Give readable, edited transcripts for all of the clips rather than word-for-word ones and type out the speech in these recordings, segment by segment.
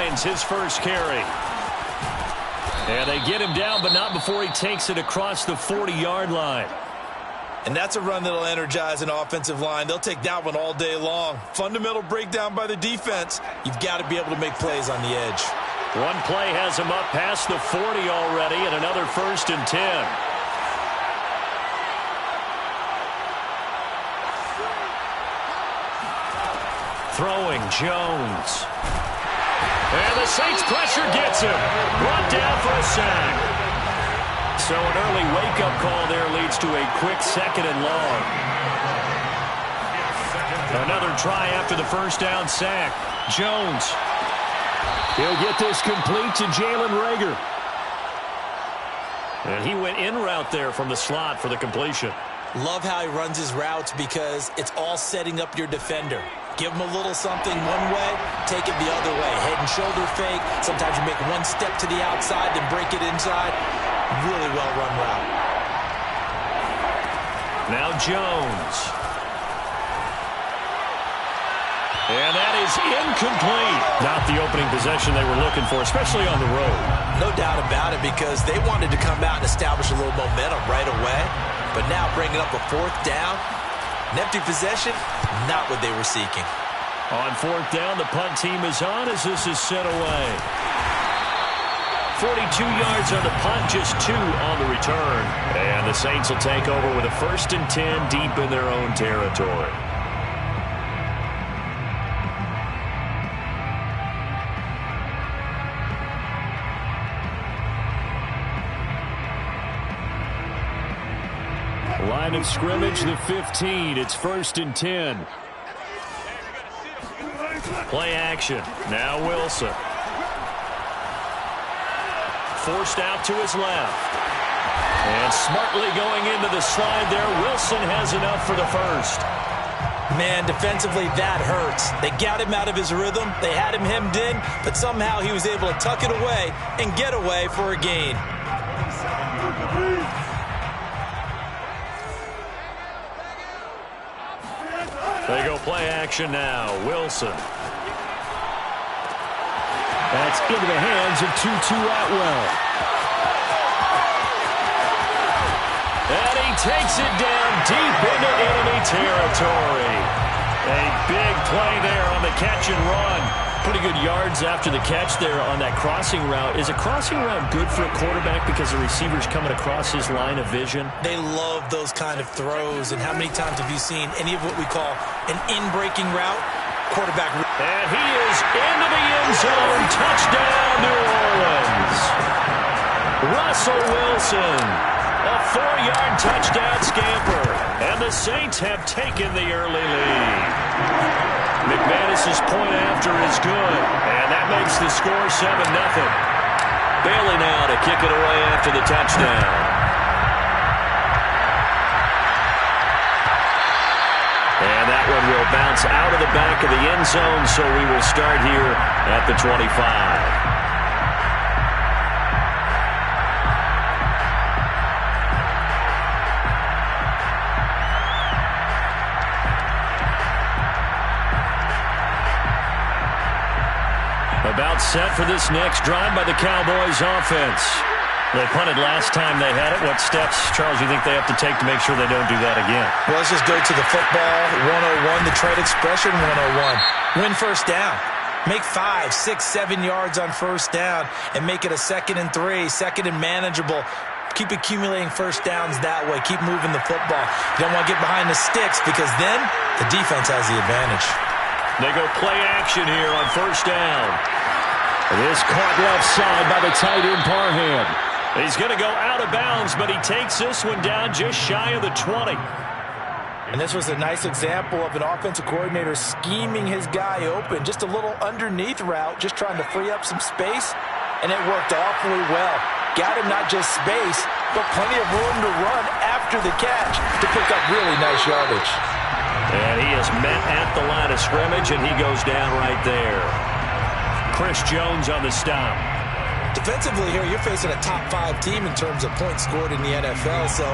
Hines, his first carry. And they get him down, but not before he takes it across the 40-yard line. And that's a run that'll energize an offensive line. They'll take that one all day long. Fundamental breakdown by the defense. You've got to be able to make plays on the edge. One play has him up past the 40 already, and another 1st and 10. Throwing Jones. And the Saints pressure gets him. Brought down for a sack. So an early wake-up call there leads to a quick 2nd and long. Another try after the first down sack. Jones. He'll get this complete to Jalen Reagor. And he went in route there from the slot for the completion. Love how he runs his routes because it's all setting up your defender. Give him a little something one way, take it the other way. Head and shoulder fake. Sometimes you make one step to the outside, then break it inside. Really well-run route. Now Jones. And that is incomplete. Not the opening possession they were looking for, especially on the road. No doubt about it, because they wanted to come out and establish a little momentum right away. But now bringing up a 4th down, an empty possession, not what they were seeking. On 4th down, the punt team is on as this is sent away. 42 yards on the punt, just 2 on the return. And the Saints will take over with a 1st and 10 deep in their own territory. Line of scrimmage, the 15. It's 1st and 10. Play action. Now Wilson. Forced out to his left. And smartly going into the slide there. Wilson has enough for the 1st. Man, defensively, that hurts. They got him out of his rhythm. They had him hemmed in, but somehow he was able to tuck it away and get away for a gain. They go play action now. Wilson. That's into the hands of Tutu Atwell. And he takes it down deep into enemy territory. A big play there on the catch and run. Pretty good yards after the catch there on that crossing route. Is a crossing route good for a quarterback because the receiver's coming across his line of vision? They love those kind of throws. And how many times have you seen any of what we call an in-breaking route? Quarterback. And he is into the end zone. Touchdown, New Orleans. Russell Wilson. A 4-yard touchdown scamper. And the Saints have taken the early lead. McManus's point after is good. And that makes the score 7-0. Bailey now to kick it away after the touchdown. And that one will bounce out of the back of the end zone, so we will start here at the 25. About set for this next drive by the Cowboys offense. They punted last time they had it. What steps, Charles, you think they have to take to make sure they don't do that again? Well, let's just go to the football 101, the trade expression 101. Win 1st down. Make 5, 6, 7 yards on 1st down and make it a 2nd and 3, 2nd and manageable. Keep accumulating 1st downs that way. Keep moving the football. You don't want to get behind the sticks because then the defense has the advantage. They go play action here on 1st down. It is caught left side by the tight end Parham. He's going to go out of bounds, but he takes this one down just shy of the 20. And this was a nice example of an offensive coordinator scheming his guy open. Just a little underneath route, just trying to free up some space, and it worked awfully well. Got him not just space, but plenty of room to run after the catch to pick up really nice yardage. And he is met at the line of scrimmage, and he goes down right there. Chris Jones on the stop. Defensively here, you're facing a top 5 team in terms of points scored in the NFL. So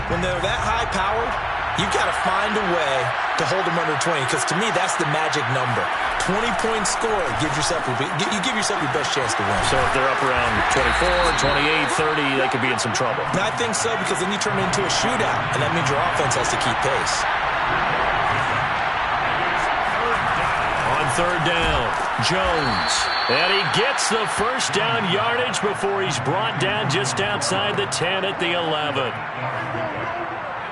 when they're that high-powered, You got to find a way to hold them under 20, because to me, that's the magic number. 20-point score, you give yourself your best chance to win. So if they're up around 24, 28, 30, they could be in some trouble. And I think so, because then you turn it into a shootout, and that means your offense has to keep pace. On third down, Jones. And he gets the first down yardage before he's brought down just outside the 10 at the 11.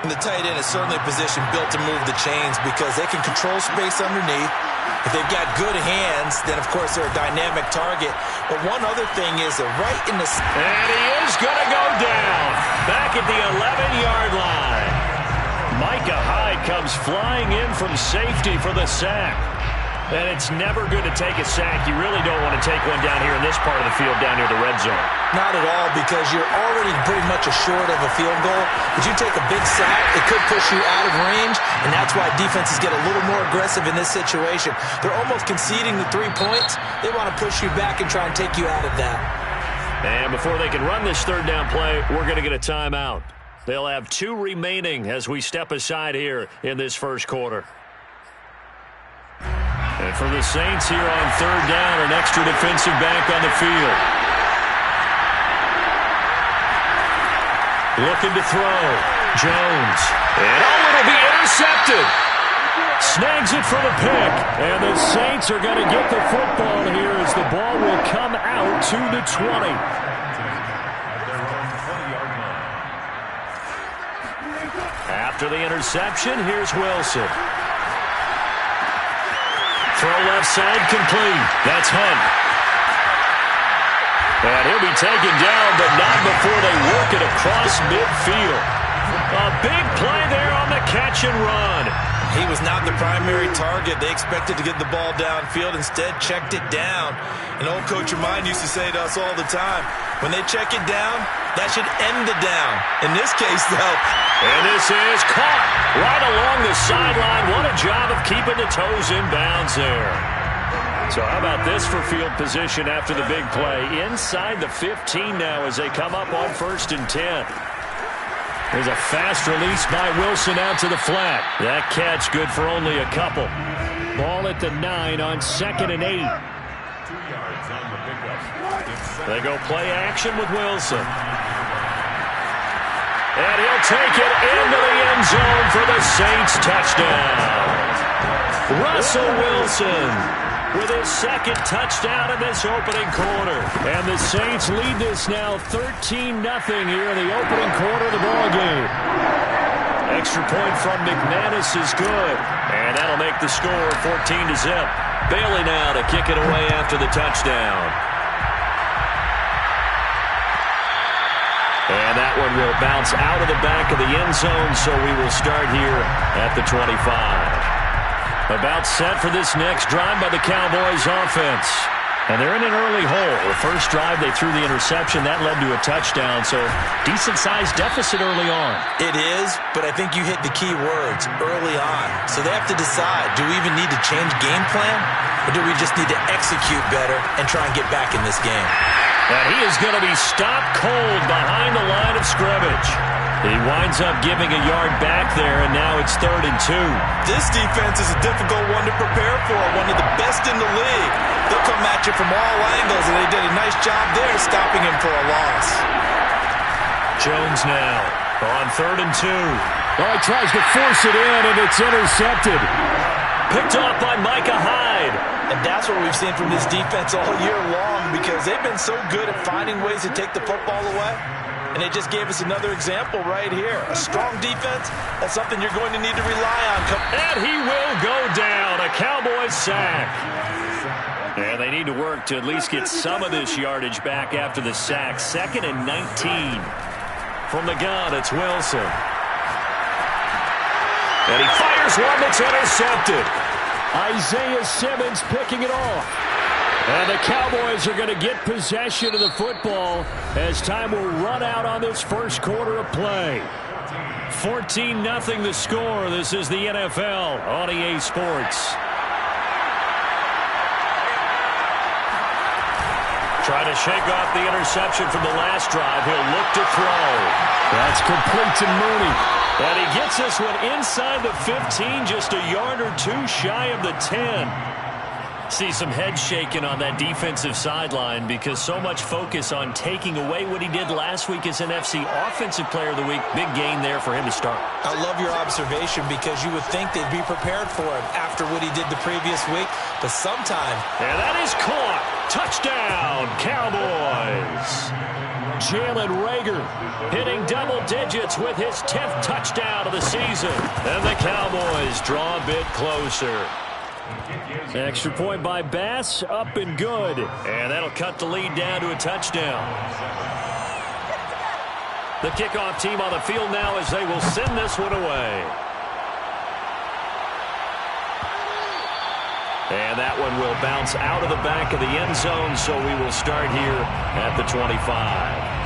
And the tight end is certainly a position built to move the chains because they can control space underneath. If they've got good hands, then, of course, they're a dynamic target. But one other thing is they're right in the... And he is going to go down back at the 11-yard line. Micah Hyde comes flying in from safety for the sack. And it's never good to take a sack. You really don't want to take one down here in this part of the field, down near the red zone. Not at all, because you're already pretty much assured of a field goal. If you take a big sack, it could push you out of range, and that's why defenses get a little more aggressive in this situation. They're almost conceding the 3 points. They want to push you back and try and take you out of that. And before they can run this third down play, we're going to get a timeout. They'll have 2 remaining as we step aside here in this first quarter. And for the Saints here on third down, an extra defensive back on the field. Looking to throw. Jones. And it'll be intercepted. Snags it for the pick. And the Saints are going to get the football here as the ball will come out to the 20. After the interception, here's Wilson. Throw left side complete. That's Hunt. And he'll be taken down, but not before they work it across midfield. A big play there on the catch and run. He was not the primary target. They expected to get the ball downfield. Instead, checked it down. An old coach of mine used to say to us all the time, when they check it down, that should end the down. In this case, though. And this is caught right along the sideline. What a job of keeping the toes in bounds there. So how about this for field position after the big play? Inside the 15 now as they come up on 1st and 10. There's a fast release by Wilson out to the flat. That catch good for only a couple. Ball at the 9 on 2nd and 8. 2 yards on the pickup. They go play action with Wilson. And he'll take it into the end zone for the Saints touchdown. Russell Wilson with his 2nd touchdown in this opening quarter. And the Saints lead this now 13-0 here in the opening quarter of the ballgame. Extra point from McManus is good. And that'll make the score 14-0. Bailey now to kick it away after the touchdown. And that one will bounce out of the back of the end zone, so we will start here at the 25. About set for this next drive by the Cowboys offense. And they're in an early hole. The first drive, they threw the interception. That led to a touchdown, so decent-sized deficit early on. It is, but I think you hit the key words, early on. So they have to decide, do we even need to change game plan? Or do we just need to execute better and try and get back in this game? And he is going to be stopped cold behind the line of scrimmage. He winds up giving a yard back there, and now it's 3rd and 2. This defense is a difficult one to prepare for, one of the best in the league. They'll come at you from all angles, and they did a nice job there stopping him for a loss. Jones now on 3rd and 2. Oh, he tries to force it in, and it's intercepted. Picked off by Micah Hyde. And that's what we've seen from this defense all year long, because they've been so good at finding ways to take the football away. And they just gave us another example right here. A strong defense, that's something you're going to need to rely on. And he will go down. A Cowboys sack. And they need to work to at least get some of this yardage back after the sack. 2nd and 19. From the gun, it's Wilson. And he fires one that's intercepted. Isaiah Simmons picking it off. And the Cowboys are going to get possession of the football as time will run out on this first quarter of play. 14-0 the score. This is the NFL on EA Sports. Trying to shake off the interception from the last drive. He'll look to throw. That's complete to Mooney. And he gets this one inside the 15, just a yard or two shy of the 10. See some head shaking on that defensive sideline because so much focus on taking away what he did last week as NFC Offensive Player of the Week. Big gain there for him to start. I love your observation because you would think they'd be prepared for him after what he did the previous week, but sometimes. And that is caught. Touchdown, Cowboys. Jalen Reagor hitting double digits with his 10th touchdown of the season. And the Cowboys draw a bit closer. Extra point by Bass, up and good. And that'll cut the lead down to a touchdown. The kickoff team on the field now as they will send this one away. And that one will bounce out of the back of the end zone, so we will start here at the 25.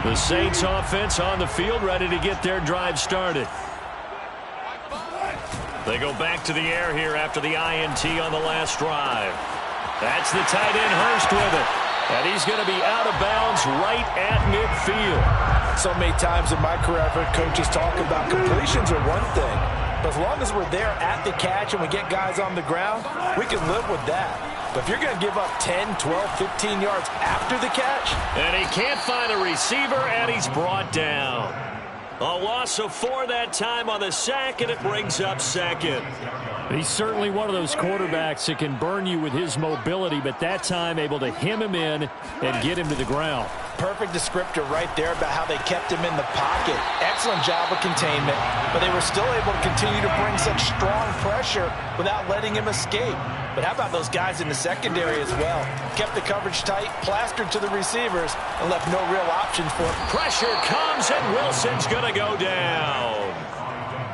The Saints offense on the field, ready to get their drive started. They go back to the air here after the INT on the last drive. That's the tight end Hurst with it. And he's going to be out of bounds right at midfield. So many times in my career I've heard coaches talk about completions are one thing. But as long as we're there at the catch and we get guys on the ground, we can live with that. But if you're going to give up 10, 12, 15 yards after the catch. And he can't find a receiver, and he's brought down. A loss of 4 that time on the sack, and it brings up second. He's certainly one of those quarterbacks that can burn you with his mobility, but that time able to hem him in and get him to the ground. Perfect descriptor right there about how they kept him in the pocket. Excellent job of containment, but they were still able to continue to bring such strong pressure without letting him escape. But how about those guys in the secondary as well? Kept the coverage tight, plastered to the receivers, and left no real options for him. Pressure comes, and Wilson's going to go down.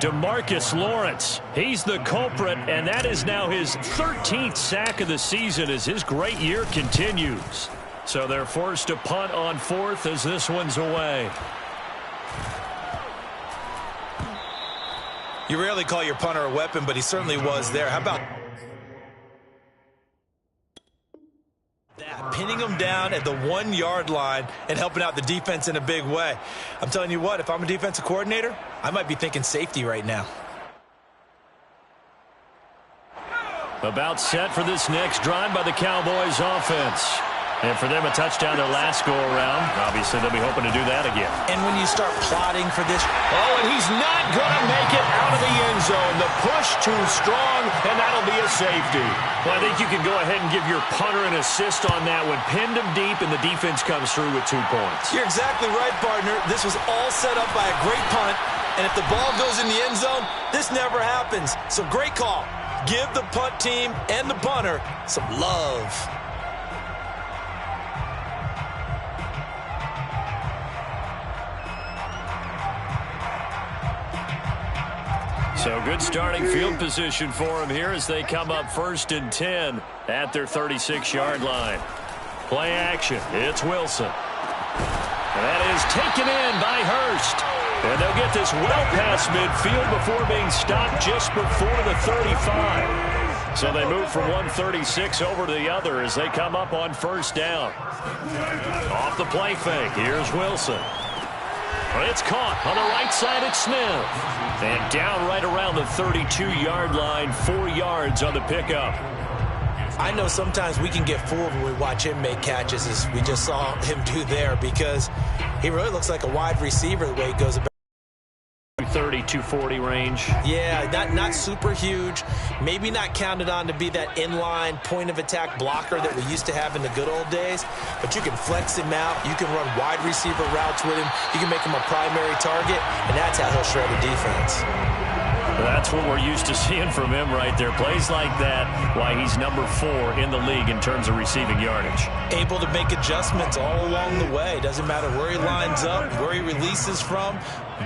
DeMarcus Lawrence, he's the culprit, and that is now his 13th sack of the season as his great year continues. So they're forced to punt on 4th as this one's away. You rarely call your punter a weapon, but he certainly was there. How about that? Pinning him down at the 1-yard line and helping out the defense in a big way. I'm telling you what, if I'm a defensive coordinator, I might be thinking safety right now. About set for this next drive by the Cowboys offense. And for them, a touchdown their last go-around. Obviously, they'll be hoping to do that again. And when you start plotting for this. Oh, and he's not going to make it out of the end zone. The push too strong, and that'll be a safety. Well, I think you can go ahead and give your punter an assist on that one. Pinned him deep, and the defense comes through with 2 points. You're exactly right, partner. This was all set up by a great punt. And if the ball goes in the end zone, this never happens. So great call. Give the punt team and the punter some love. So good starting field position for him here as they come up 1st and 10 at their 36-yard line. Play action. It's Wilson. And that is taken in by Hurst. And they'll get this well past midfield before being stopped just before the 35. So they move from 136 over to the other as they come up on 1st down. Off the play fake. Here's Wilson. It's caught on the right side at Smith. And down right around the 32-yard line, 4 yards on the pickup. I know sometimes we can get fooled when we watch him make catches, as we just saw him do there, because he really looks like a wide receiver the way he goes about. 230-240 range. Yeah, not super huge. Maybe not counted on to be that inline point-of-attack blocker that we used to have in the good old days. But you can flex him out. You can run wide receiver routes with him. You can make him a primary target, and that's how he'll shred the defense. That's what we're used to seeing from him right there. Plays like that, why he's number 4 in the league in terms of receiving yardage. Able to make adjustments all along the way. Doesn't matter where he lines up, where he releases from.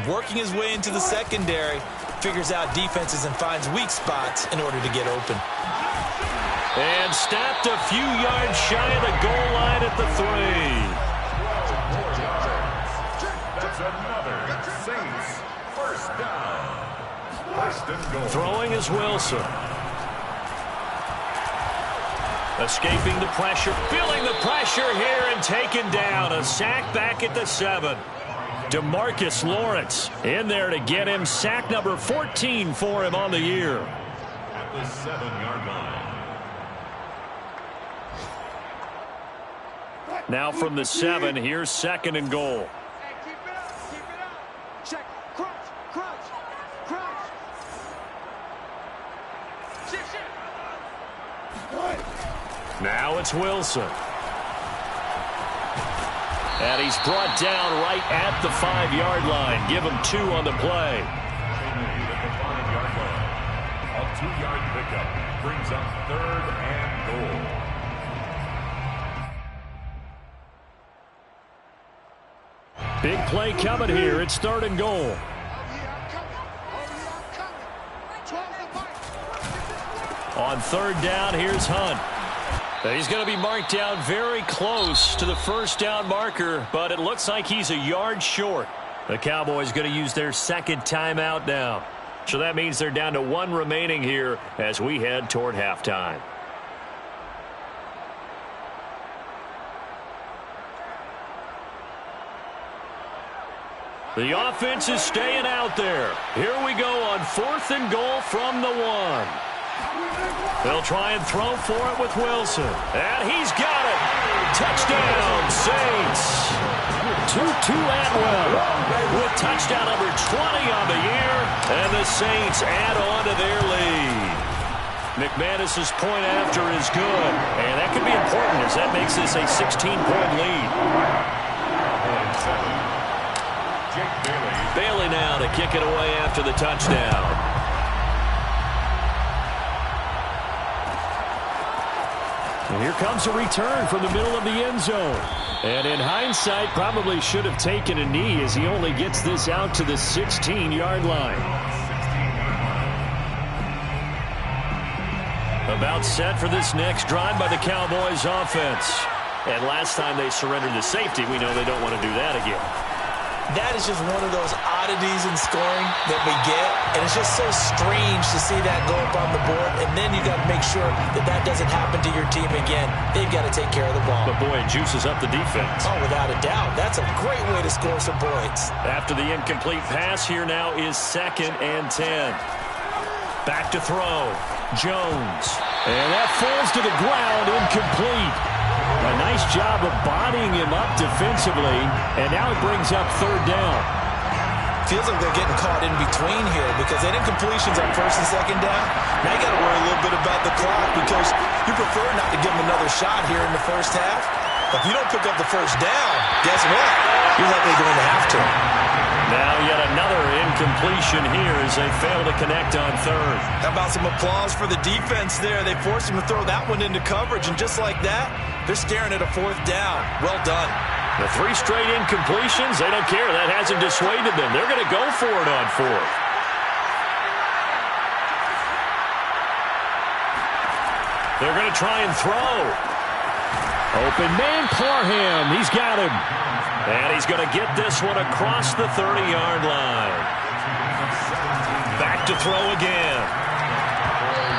Working his way into the secondary, figures out defenses and finds weak spots in order to get open. And stopped a few yards shy of the goal line at the 3. That's another Saints first down. First and goal. Throwing is Wilson. Escaping the pressure, feeling the pressure here, and taken down. A sack back at the 7. DeMarcus Lawrence in there to get him sack number 14 for him on the year. At the 7-yard line. Now from the 7, here's 2nd and goal. Keep it up, keep it up. Check, crunch, crunch, crunch. Shit. Now it's Wilson. And he's brought down right at the 5-yard line. Give him 2 on the play. At the 5-yard line. A 2-yard pickup brings up 3rd and goal. Big play coming here. It's 3rd and goal. On 3rd down, here's Hunt. He's going to be marked down very close to the 1st down marker, but it looks like he's a yard short. The Cowboys going to use their 2nd timeout now. So that means they're down to 1 remaining here as we head toward halftime. The offense is staying out there. Here we go on 4th and goal from the 1. They'll try and throw for it with Wilson. And he's got it. Touchdown, Saints. Tutu Atwell with touchdown number 20 on the year. And the Saints add on to their lead. McManus's point after is good. And that could be important as that makes this a 16-point lead. Bailey now to kick it away after the touchdown. And here comes a return from the middle of the end zone. And in hindsight, probably should have taken a knee as he only gets this out to the 16-yard line. About set for this next drive by the Cowboys offense. And last time they surrendered the safety, we know they don't want to do that again. That is just one of those oddities in scoring that we get, and it's just so strange to see that go up on the board, and then you got to make sure that that doesn't happen to your team again. They've got to take care of the ball. But, boy, it juices up the defense. Oh, without a doubt. That's a great way to score some points. After the incomplete pass, here now is 2nd and 10. Back to throw. Jones. And that falls to the ground, incomplete. A nice job of bodying him up defensively, and now it brings up 3rd down. Feels like they're getting caught in between here because that incompletion's on 1st and 2nd down. Now you got to worry a little bit about the clock because you prefer not to give them another shot here in the 1st half. If you don't pick up the 1st down, guess what? You're likely going to have to. Now yet another incompletion here as they fail to connect on 3rd. How about some applause for the defense there? They forced him to throw that one into coverage, and just like that, they're staring at a 4th down. Well done. The 3 straight incompletions, they don't care. That hasn't dissuaded them. They're going to go for it on 4th. They're going to try and throw. Open man, Parham. He's got him. And he's going to get this one across the 30-yard line. Back to throw again.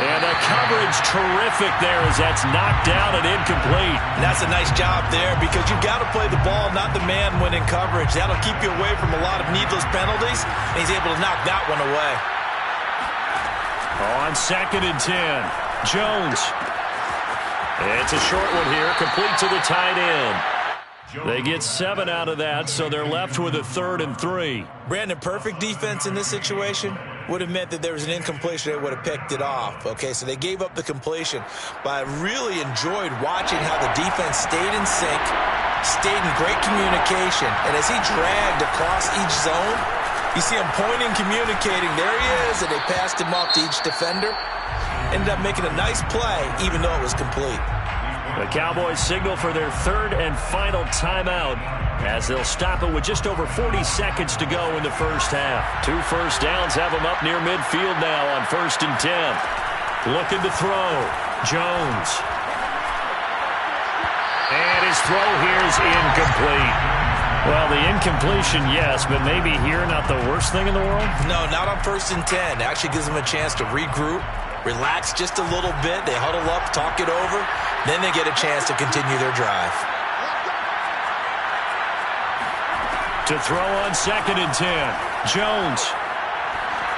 And the coverage terrific there as that's knocked down and incomplete. And that's a nice job there because you've got to play the ball, not the man when in coverage. That'll keep you away from a lot of needless penalties, and he's able to knock that one away. On 2nd and 10, Jones. It's a short one here, complete to the tight end. They get 7 out of that, so they're left with a 3rd and 3. Brandon, perfect defense in this situation would have meant that there was an incompletion. They would have picked it off. Okay, so they gave up the completion. But I really enjoyed watching how the defense stayed in sync, stayed in great communication. And as he dragged across each zone, you see him pointing, communicating. There he is, and they passed him off to each defender. Ended up making a nice play, even though it was complete. The Cowboys signal for their 3rd and final timeout as they'll stop it with just over 40 seconds to go in the 1st half. 2 first downs have them up near midfield now on 1st and 10. Looking to throw. Jones. And his throw here is incomplete. Well, the incompletion, yes, but maybe here not the worst thing in the world? No, not on 1st and 10. Actually gives them a chance to regroup, relax just a little bit. They huddle up, talk it over. Then they get a chance to continue their drive. To throw on 2nd and 10. Jones.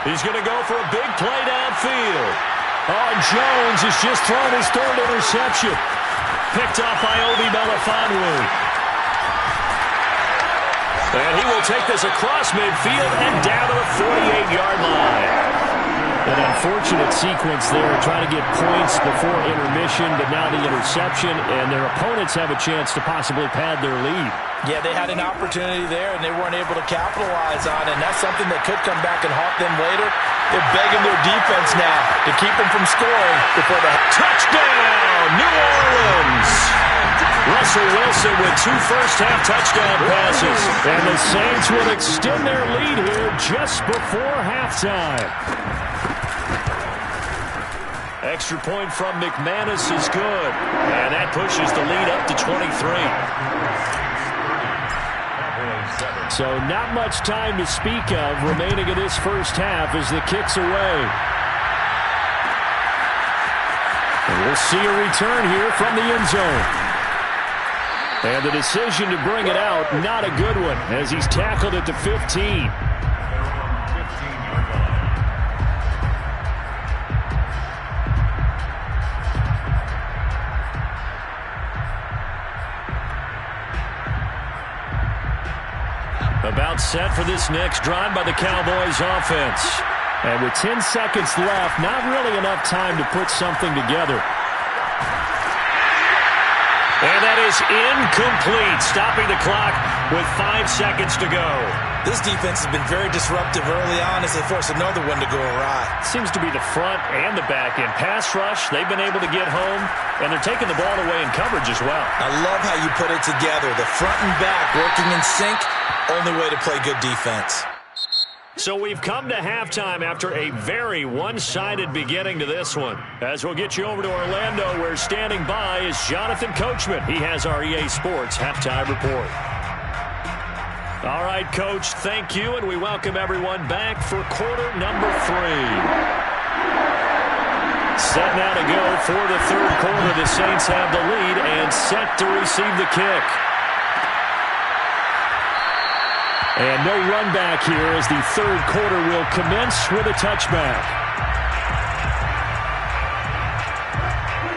He's going to go for a big play downfield. Oh, Jones has just thrown his 3rd interception. Picked off by Obi Melifonwu. And he will take this across midfield and down to the 48-yard line. An unfortunate sequence there, trying to get points before intermission, but now the interception, and their opponents have a chance to possibly pad their lead. Yeah, they had an opportunity there, and they weren't able to capitalize on it, and that's something that could come back and haunt them later. They're begging their defense now to keep them from scoring before the touchdown, New Orleans! Russell Wilson with 2 first-half touchdown passes. And the Saints will extend their lead here just before halftime. Extra point from McManus is good. And that pushes the lead up to 23. So not much time to speak of remaining in this first half as the kick's away. And we'll see a return here from the end zone. And the decision to bring it out, not a good one, as he's tackled at the 15. About set for this next drive by the Cowboys offense. And with 10 seconds left, not really enough time to put something together. And that is incomplete, stopping the clock with 5 seconds to go. This defense has been very disruptive early on as they force another one to go awry. Seems to be the front and the back end. Pass rush, they've been able to get home, and they're taking the ball away in coverage as well. I love how you put it together. The front and back working in sync, only way to play good defense. So we've come to halftime after a very one-sided beginning to this one. As we'll get you over to Orlando, where standing by is Jonathan Coachman. He has our EA Sports Halftime Report. All right, Coach, thank you, and we welcome everyone back for quarter number 3. Set now to go for the third quarter. The Saints have the lead and set to receive the kick. And no run back here as the third quarter will commence with a touchback.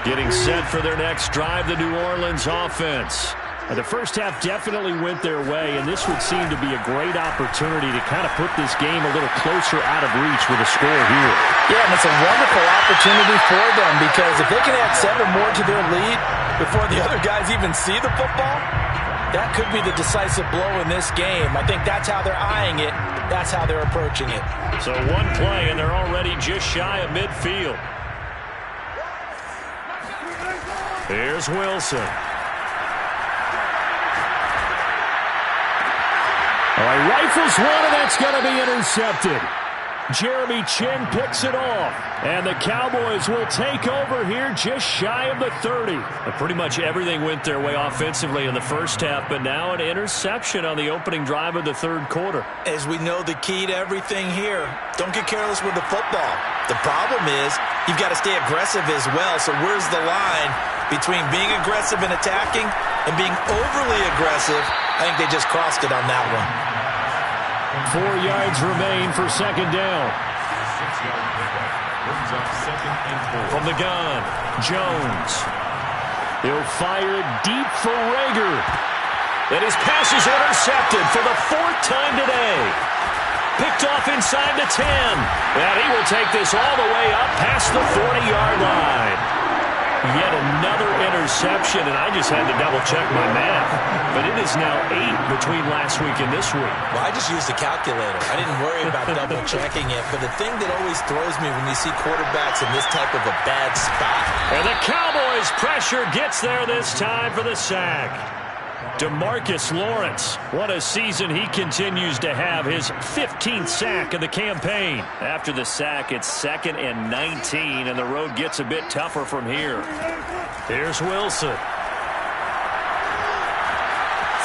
Getting set for their next drive, the New Orleans offense. The first half definitely went their way, and this would seem to be a great opportunity to kind of put this game a little closer out of reach with a score here. Yeah, and it's a wonderful opportunity for them because if they can add 7 more to their lead before the other guys even see the football, that could be the decisive blow in this game. I think that's how they're eyeing it. That's how they're approaching it. So one play, and they're already just shy of midfield. Here's Wilson. All right, rifles one, and that's going to be intercepted. Jeremy Chinn picks it off, and the Cowboys will take over here just shy of the 30. Pretty much everything went their way offensively in the first half, but now an interception on the opening drive of the third quarter. As we know, the key to everything here, don't get careless with the football. The problem is you've got to stay aggressive as well, so where's the line between being aggressive and attacking and being overly aggressive? I think they just crossed it on that one. 4 yards remain for second down. 6-yard pickup brings up 2nd and 4. From the gun, Jones. He'll fire deep for Rager. And his pass is intercepted for the 4th time today. Picked off inside the 10. And he will take this all the way up past the 40-yard line. Yet another interception, and I just had to double-check my math. But it is now 8 between last week and this week. Well, I just used a calculator. I didn't worry about double-checking it. But the thing that always throws me when you see quarterbacks in this type of a bad spot. And the Cowboys' pressure gets there this time for the sack. DeMarcus Lawrence, what a season he continues to have, his 15th sack of the campaign. After the sack, it's 2nd and 19, and the road gets a bit tougher from here. Here's Wilson.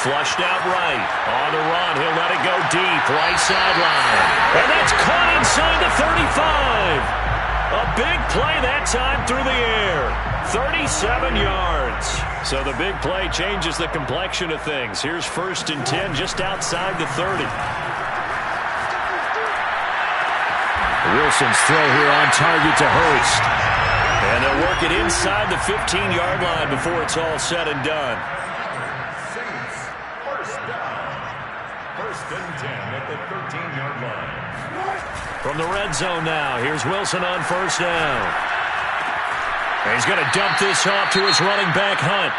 Flushed out right. On the run, he'll let it go deep, right sideline. And that's caught inside the 35. A big play that time through the air. 37 yards. So the big play changes the complexion of things. Here's 1st and 10 just outside the 30. Wilson's throw here on target to Hurst. And they'll work it inside the 15-yard line before it's all said and done. Saints, first down. 1st and 10 at the 13-yard line. From the red zone now, here's Wilson on 1st down. And he's going to dump this off to his running back, Hunt.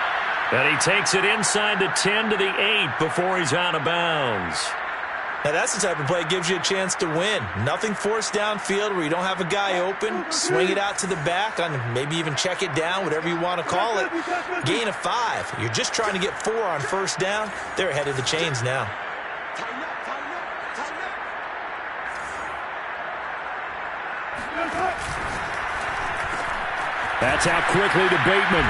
And he takes it inside the 10 to the 8 before he's out of bounds. Now, that's the type of play that gives you a chance to win. Nothing forced downfield where you don't have a guy open. Swing it out to the back, and maybe even check it down, whatever you want to call it. Gain of 5. You're just trying to get 4 on 1st down. They're ahead of the chains now. That's out quickly to Bateman.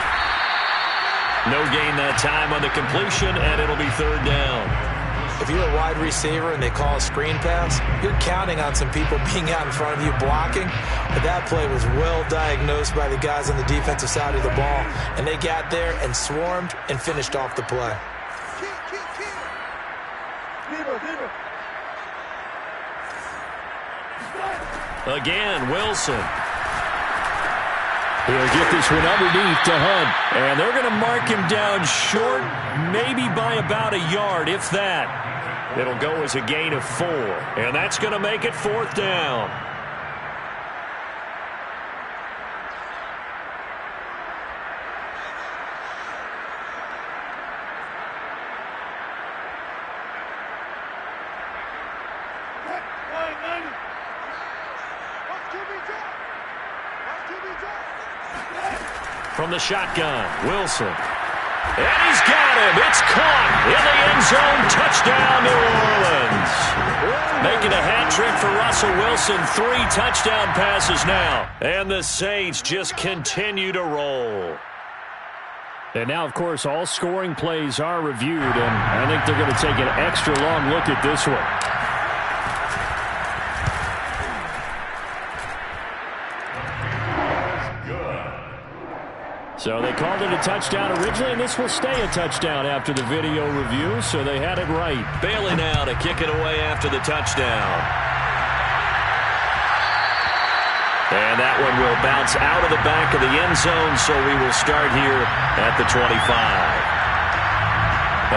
No gain that time on the completion, and it'll be 3rd down. If you're a wide receiver and they call a screen pass, you're counting on some people being out in front of you blocking. But that play was well diagnosed by the guys on the defensive side of the ball. And they got there and swarmed and finished off the play. Again, Wilson. He'll get this one underneath to Hunt. And they're going to mark him down short, maybe by about a yard, if that. It'll go as a gain of 4. And that's going to make it 4th down. From the shotgun, Wilson. And he's got him. It's caught in the end zone. Touchdown, New Orleans. Making a hat trick for Russell Wilson. 3 touchdown passes now. And the Saints just continue to roll. And now, of course, all scoring plays are reviewed. And I think they're going to take an extra long look at this one. So they called it a touchdown originally, and this will stay a touchdown after the video review, so they had it right. Bailey now to kick it away after the touchdown. And that one will bounce out of the back of the end zone, so we will start here at the 25.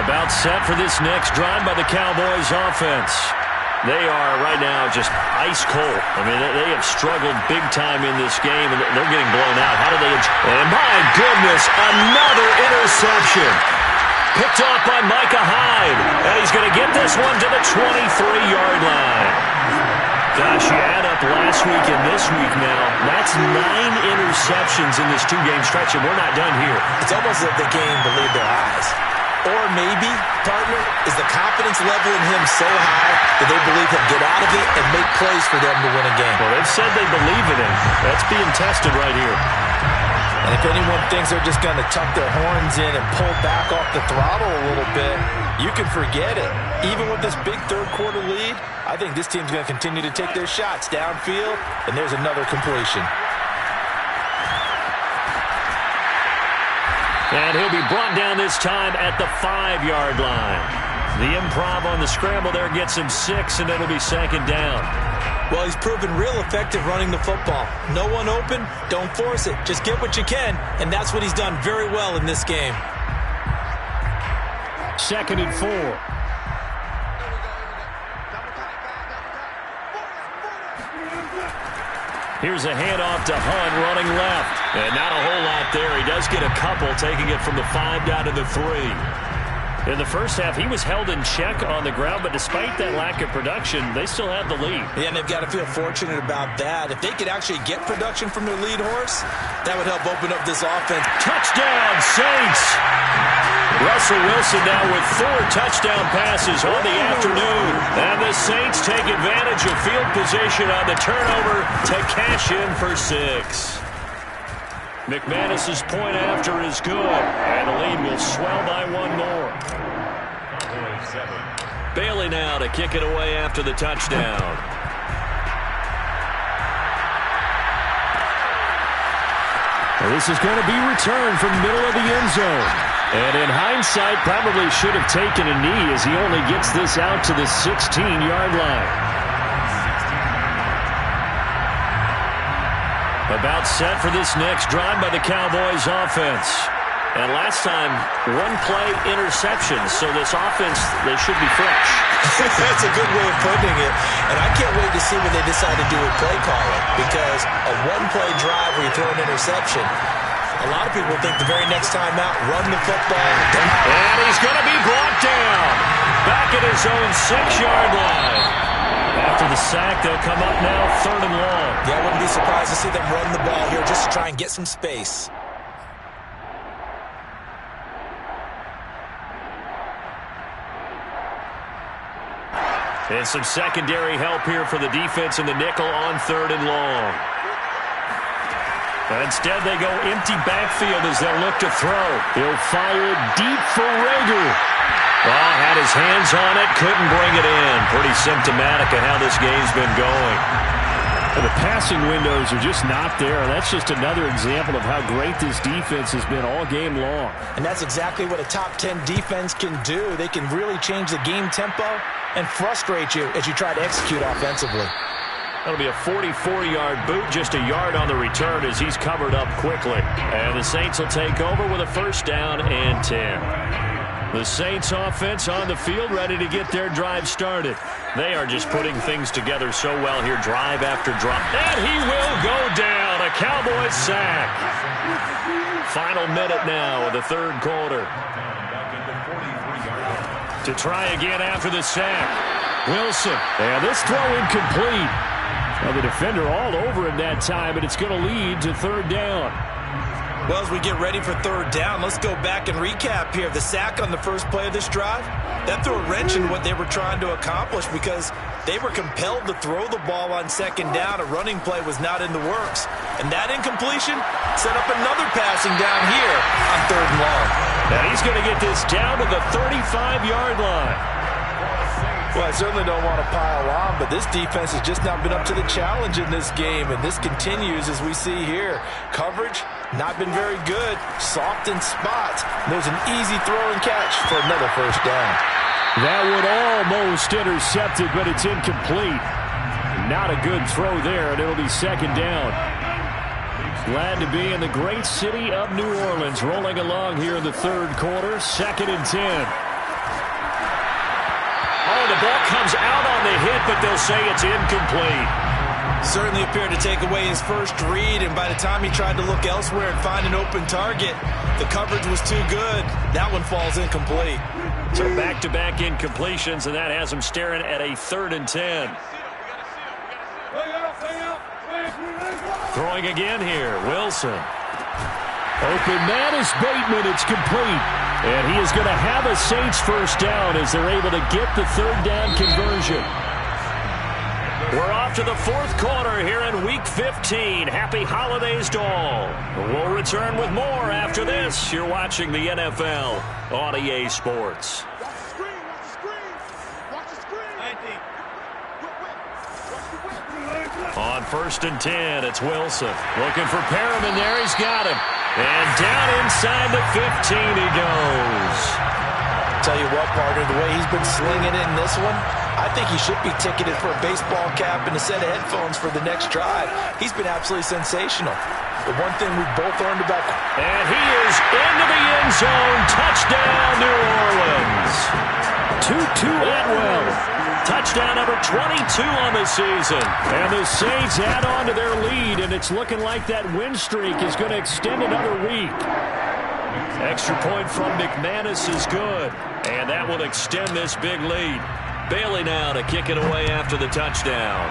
About set for this next drive by the Cowboys offense. They are right now just ice cold. I mean, they have struggled big time in this game, and they're getting blown out. How do they... And my goodness, another interception. Picked off by Micah Hyde. And he's going to get this one to the 23-yard line. Gosh, you add up last week and this week now. That's 9 interceptions in this 2-game stretch, and we're not done here. It's almost like they can't even believe their eyes. Or maybe, partner, is the confidence level in him so high that they believe he'll get out of it and make plays for them to win a game. Well, they've said they believe in him. That's being tested right here. And if anyone thinks they're just going to tuck their horns in and pull back off the throttle a little bit, you can forget it. Even with this big third-quarter lead, I think this team's going to continue to take their shots downfield, and there's another completion. And he'll be brought down this time at the 5-yard line. The improv on the scramble there gets him 6, and it'll be 2nd down. Well, he's proven real effective running the football. No one open, don't force it. Just get what you can, and that's what he's done very well in this game. 2nd and 4. Here's a handoff to Hunt running left. And not a whole lot there. He does get a couple, taking it from the 5 down to the 3. In the first half, he was held in check on the ground, but despite that lack of production, they still have the lead. Yeah, and they've got to feel fortunate about that. If they could actually get production from their lead horse, that would help open up this offense. Touchdown, Saints! Russell Wilson now with 4 touchdown passes on the afternoon. And the Saints take advantage of field position on the turnover to cash in for 6. McManus's point after is good, and the lead will swell by 1 more. Bailey now to kick it away after the touchdown. This is going to be returned from middle of the end zone. And in hindsight, probably should have taken a knee as he only gets this out to the 16-yard line. About set for this next drive by the Cowboys offense. And last time, one-play interception, so this offense, they should be fresh. That's a good way of putting it. And I can't wait to see what they decide to do with play calling, because a one-play drive where you throw an interception, a lot of people think the very next time out, run the football. And he's going to be brought down back at his own 6-yard line. After the sack, they'll come up now 3rd and long. Yeah, I wouldn't be surprised to see them run the ball here just to try and get some space. And some secondary help here for the defense in the nickel on 3rd and long. Instead, they go empty backfield as they'll look to throw. He'll fire it deep for Rager. Oh, had his hands on it, couldn't bring it in. Pretty symptomatic of how this game's been going. And the passing windows are just not there. That's just another example of how great this defense has been all game long. And that's exactly what a top 10 defense can do. They can really change the game tempo and frustrate you as you try to execute offensively. That'll be a 44-yard boot, just a yard on the return as he's covered up quickly. And the Saints will take over with a 1st down and 10. The Saints offense on the field, ready to get their drive started. They are just putting things together so well here, drive after drive. And he will go down, a Cowboys sack. Final minute now of the 3rd quarter. To try again after the sack. Wilson, and this throw incomplete. Well, the defender all over him that time, and it's going to lead to 3rd down. Well, as we get ready for 3rd down, let's go back and recap here. The sack on the first play of this drive, that threw a wrench in what they were trying to accomplish because they were compelled to throw the ball on 2nd down. A running play was not in the works. And that incompletion set up another passing down here on 3rd and long. Now he's going to get this down to the 35-yard line. Well, I certainly don't want to pile on, but this defense has just not been up to the challenge in this game, and this continues as we see here. Coverage, not been very good. Soft in spots. There's an easy throw and catch for another 1st down. That would almost intercept it, but it's incomplete. Not a good throw there, and it'll be 2nd down. Glad to be in the great city of New Orleans, rolling along here in the 3rd quarter, 2nd and 10. Oh, the ball comes out on the hit, but they'll say it's incomplete. Certainly appeared to take away his first read, and by the time he tried to look elsewhere and find an open target, the coverage was too good. That one falls incomplete. So back-to-back incompletions, and that has him staring at a 3rd and 10. Throwing again here, Wilson. Open man is Bateman. It's complete. And he is going to have a Saints 1st down as they're able to get the 3rd down conversion. We're off to the 4th quarter here in Week 15. Happy holidays to all. We'll return with more after this. You're watching the NFL on EA Sports. On 1st and 10, it's Wilson. Looking for Perriman there. He's got him. And down inside the 15 he goes. Tell you what, partner, the way he's been slinging it in this one, I think he should be ticketed for a baseball cap and a set of headphones for the next drive. He's been absolutely sensational. The one thing we both learned about... And he is into the end zone. Touchdown, New Orleans. Tutu Atwell. Touchdown number 22 on the season. And the Saints add on to their lead, and it's looking like that win streak is going to extend another week. Extra point from McManus is good, and that will extend this big lead. Bailey now to kick it away after the touchdown.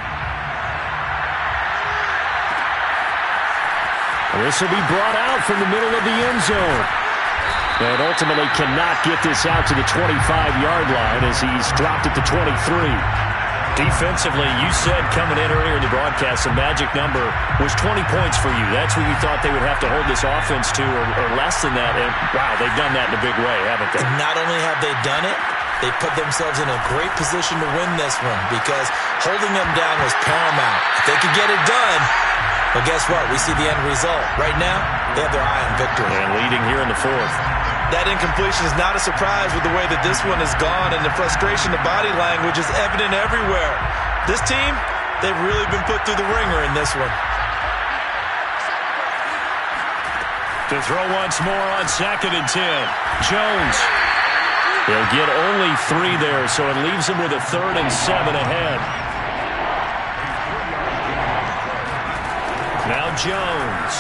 This will be brought out from the middle of the end zone. And ultimately cannot get this out to the 25-yard line as he's dropped it to 23. Defensively, you said coming in earlier in the broadcast, the magic number was 20 points for you. That's what you thought they would have to hold this offense to, or less than that. And, wow, they've done that in a big way, haven't they? Not only have they done it, they put themselves in a great position to win this one because holding them down was paramount. If they could get it done, But guess what? We see the end result. Right now, they have their eye on victory. And leading here in the fourth. That incompletion is not a surprise with the way that this one has gone, and the frustration, the body language is evident everywhere. This team, they've really been put through the ringer in this one. To throw once more on 2nd and 10. Jones. He'll get only 3 there, so it leaves him with a 3rd and 7 ahead. Now Jones.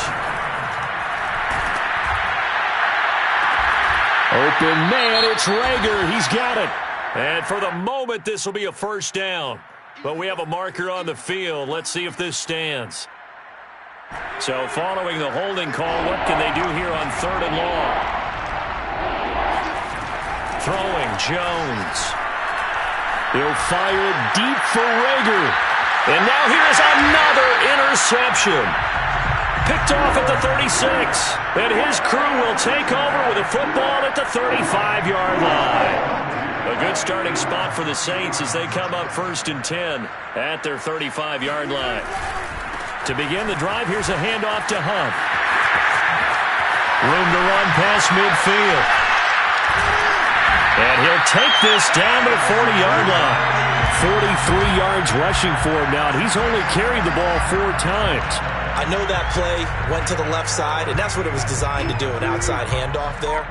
Open man, it's Reagor. He's got it. And for the moment, this will be a first down. But we have a marker on the field. Let's see if this stands. So following the holding call, what can they do here on 3rd and long? Throwing, Jones. He'll fire deep for Reagor. And now here's another interception. Picked off at the 36. And his crew will take over with a football at the 35-yard line. A good starting spot for the Saints as they come up 1st and 10 at their 35-yard line. To begin the drive, here's a handoff to Hunt. Room to run past midfield. And he'll take this down to the 40-yard line. 43 yards rushing for him now, and he's only carried the ball 4 times. I know that play went to the left side, and that's what it was designed to do, an outside handoff there.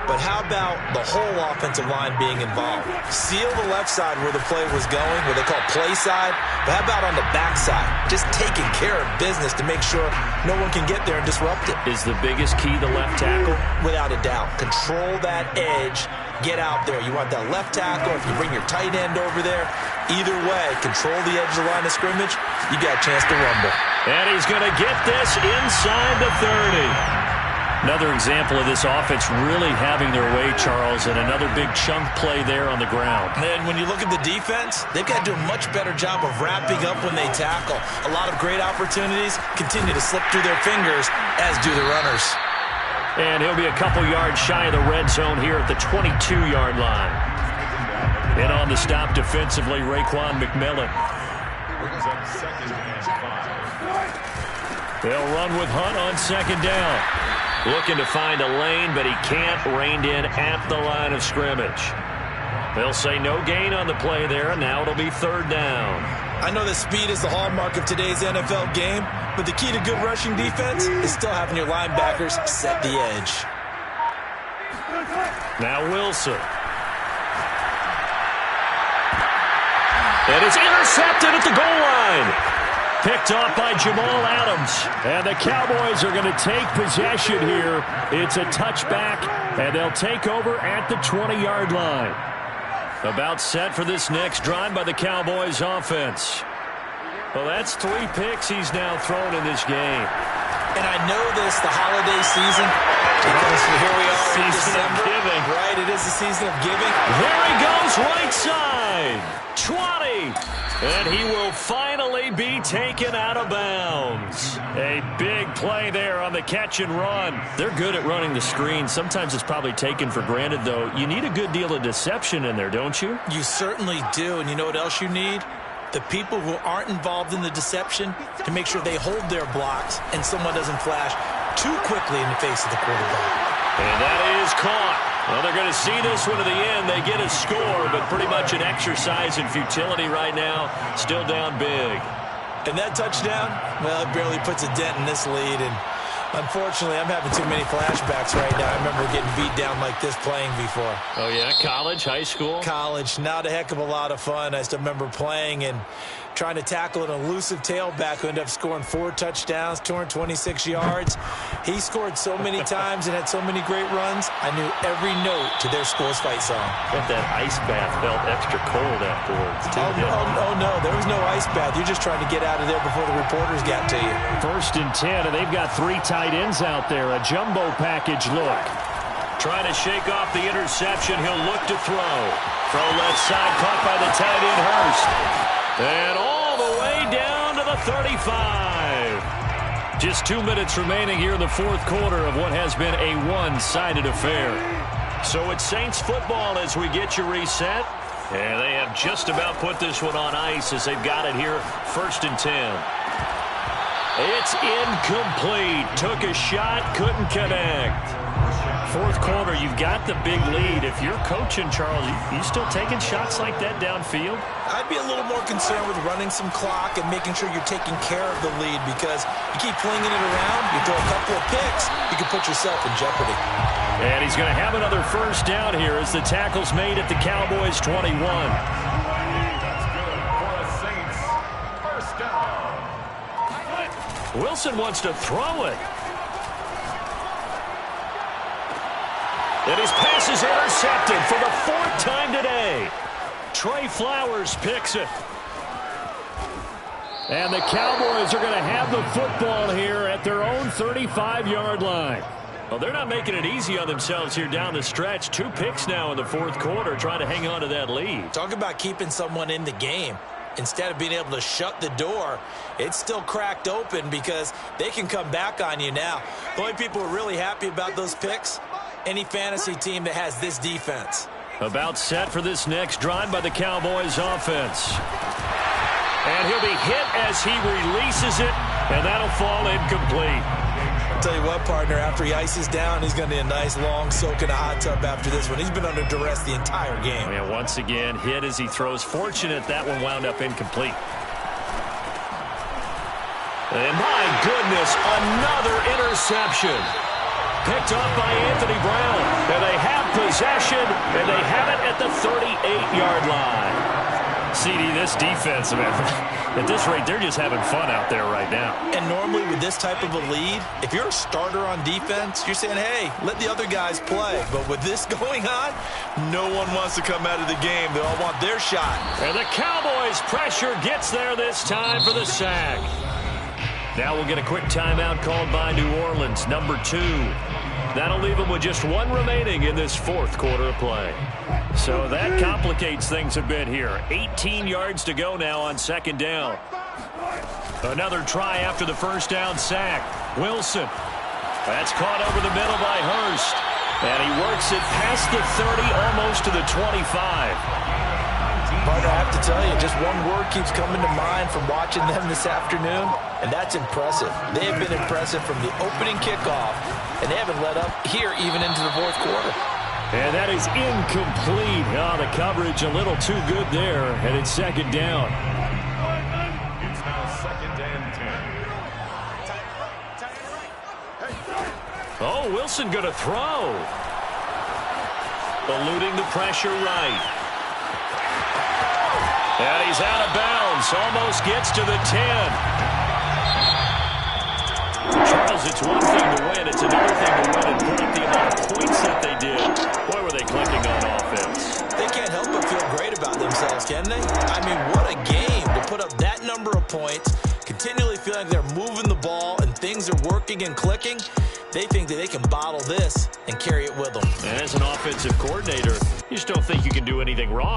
But how about the whole offensive line being involved? Seal the left side where the play was going, what they call play side. But how about on the back side? Just taking care of business to make sure no one can get there and disrupt it. Is the biggest key the left tackle? Without a doubt. Control that edge. Get out there. You want that left tackle. If you bring your tight end over there, either way, control the edge of the line of scrimmage, you got a chance to rumble. And he's going to get this inside the 30. Another example of this offense really having their way, Charles, and another big chunk play there on the ground. And when you look at the defense, they've got to do a much better job of wrapping up when they tackle. A lot of great opportunities continue to slip through their fingers, as do the runners. And he'll be a couple yards shy of the red zone here at the 22-yard line. And on the stop defensively, Raekwon McMillan. Brings up 2nd and 5. They'll run with Hunt on 2nd down. Looking to find a lane, but he can't. Reined in at the line of scrimmage. They'll say no gain on the play there, and now it'll be 3rd down. I know that speed is the hallmark of today's NFL game, but the key to good rushing defense is still having your linebackers set the edge. Now Wilson. And it's intercepted at the goal line. Picked off by Jamal Adams. And the Cowboys are going to take possession here. It's a touchback, and they'll take over at the 20-yard line. About set for this next drive by the Cowboys offense. Well, that's 3 picks he's now thrown in this game. And I know this, the holiday season, because here we are in December. Of giving. Right, it is the season of giving. There he goes, right side. 20. And he will finally be taken out of bounds. A big play there on the catch and run. They're good at running the screen. Sometimes it's probably taken for granted, though. You need a good deal of deception in there, don't you? You certainly do. And you know what else you need? The people who aren't involved in the deception to make sure they hold their blocks and someone doesn't flash too quickly in the face of the quarterback. And that is caught. Well, they're going to see this one to the end. They get a score, but pretty much an exercise in futility right now. Still down big. And that touchdown, well, it barely puts a dent in this lead. And unfortunately, I'm having too many flashbacks right now. I remember getting beat down like this playing before. Oh, yeah? College, high school? College. Not a heck of a lot of fun. I still remember playing and trying to tackle an elusive tailback who ended up scoring 4 touchdowns, 226 yards. He scored so many times and had so many great runs, I knew every note to their Schools Fight song. Bet that ice bath felt extra cold afterwards, too. Oh, no, there was no ice bath. You're just trying to get out of there before the reporters got to you. 1st and 10, and they've got 3 tight ends out there. A jumbo package look. Trying to shake off the interception. He'll look to throw. Throw left side, caught by the tight end Hurst. And all the way down to the 35. Just 2 minutes remaining here in the 4th quarter of what has been a one-sided affair. So it's Saints football as we get you reset. And they have just about put this one on ice as they've got it here, 1st and 10. It's incomplete. Took a shot, couldn't connect. Fourth quarter, you've got the big lead. If you're coaching, Charles, you still taking shots like that downfield? I'd be a little more concerned with running some clock and making sure you're taking care of the lead, because you keep flinging it around, you throw a couple of picks, you can put yourself in jeopardy. And he's going to have another first down here as the tackle's made at the Cowboys' 21. That's good for a Saints first down. Wilson wants to throw it. And his pass is intercepted for the fourth time today. Trey Flowers picks it. And the Cowboys are going to have the football here at their own 35-yard line. Well, they're not making it easy on themselves here down the stretch. 2 picks now in the fourth quarter, trying to hang on to that lead. Talk about keeping someone in the game. Instead of being able to shut the door, it's still cracked open because they can come back on you now. The only people who are really happy about those picks, any fantasy team that has this defense. About set for this next drive by the Cowboys offense. And he'll be hit as he releases it, and that'll fall incomplete. I'll tell you what, partner, after he ices down, he's going to need a nice long soak in a hot tub after this one. He's been under duress the entire game. And once again, hit as he throws. Fortunate that one wound up incomplete. And my goodness, another interception. Picked up by Anthony Brown. And they have possession, and they have it at the 38-yard line. CD, this defense, man, at this rate, they're just having fun out there right now. And normally with this type of a lead, if you're a starter on defense, you're saying, hey, let the other guys play. But with this going on, no one wants to come out of the game. They all want their shot. And the Cowboys' pressure gets there this time for the sack. Now we'll get a quick timeout called by New Orleans, number 2. That'll leave them with just 1 remaining in this fourth quarter of play. So that complicates things a bit here. 18 yards to go now on second down. Another try after the first down sack. Wilson. That's caught over the middle by Hurst. And he works it past the 30, almost to the 25. Partner, I have to tell you, just one word keeps coming to mind from watching them this afternoon, and that's impressive. They have been impressive from the opening kickoff, and they haven't let up here even into the fourth quarter. And that is incomplete. Oh, the coverage a little too good there, and it's second down. It's now second and 10. Oh, Wilson going to throw. Eluding the pressure right. And he's out of bounds. Almost gets to the 10. Charles, it's one thing to win. It's another thing to win and put up the amount of points that they did. Boy, were they clicking on offense. They can't help but feel great about themselves, can they? I mean, what a game to put up that number of points, continually feeling like they're moving the ball and things are working and clicking. They think that they can bottle this and carry it with them. And as an offensive coordinator, you just don't think you can do anything wrong.